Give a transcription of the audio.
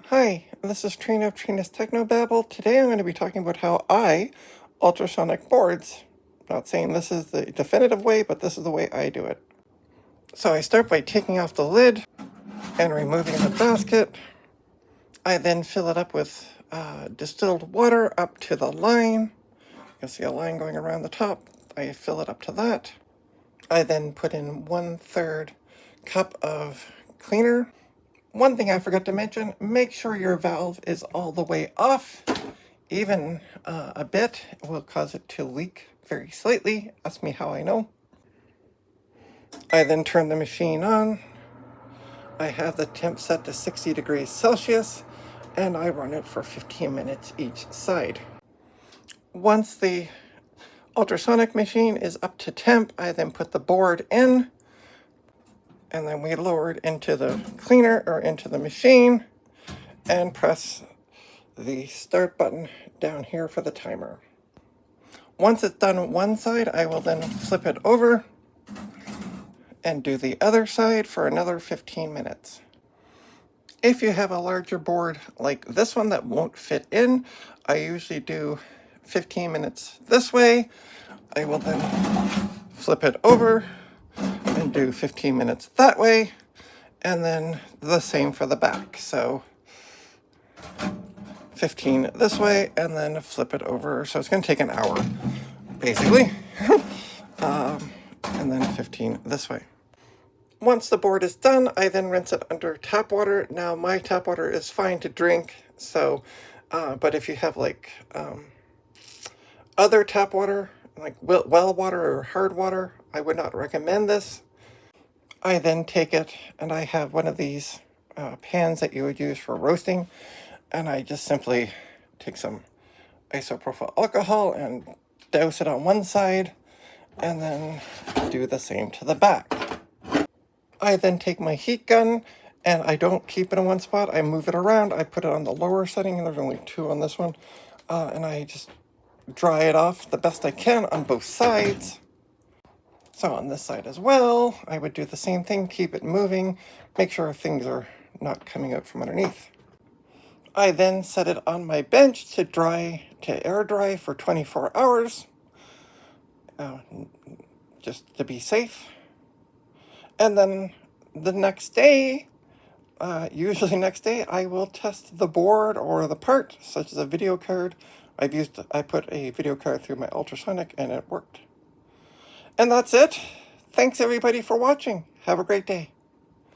Hi, this is Trina's Technobabble. Today I'm going to be talking about how I ultrasonic boards. Not saying this is the definitive way, but this is the way I do it. So I start by taking off the lid and removing the basket. I then fill it up with distilled water up to the line. You can see a line going around the top. I fill it up to that. I then put in 1/3 cup of cleaner. One thing I forgot to mention, make sure your valve is all the way off. Even a bit will cause it to leak very slightly. Ask me how I know. I then turn the machine on. I have the temp set to 60 degrees Celsius, and I run it for 15 minutes each side. Once the ultrasonic machine is up to temp, I then put the board in, and then we lower it into the cleaner or into the machine and press the start button down here for the timer. Once it's done on one side, I will then flip it over and do the other side for another 15 minutes. If you have a larger board like this one that won't fit in, I usually do 15 minutes this way. I will then flip it over and do 15 minutes that way, and then the same for the back. So 15 this way, and then flip it over. So it's going to take an hour, basically. And then 15 this way. Once the board is done, I then rinse it under tap water. Now, my tap water is fine to drink, so, but if you have like other tap water, like well water or hard water, I would not recommend this. I then take it, and I have one of these pans that you would use for roasting, and I just simply take some isopropyl alcohol and douse it on one side, and then do the same to the back. I then take my heat gun, and I don't keep it in one spot. I move it around. I put it on the lower setting, and there's only 2 on this one, and I just dry it off the best I can on both sides. So on this side as well, I would do the same thing, keep it moving, make sure things are not coming out from underneath. I then set it on my bench to air dry for 24 hours, just to be safe. And then the next day, usually next day, I will test the board or the part, such as a video card. I put a video card through my ultrasonic, and it worked. And that's it. Thanks everybody for watching. Have a great day.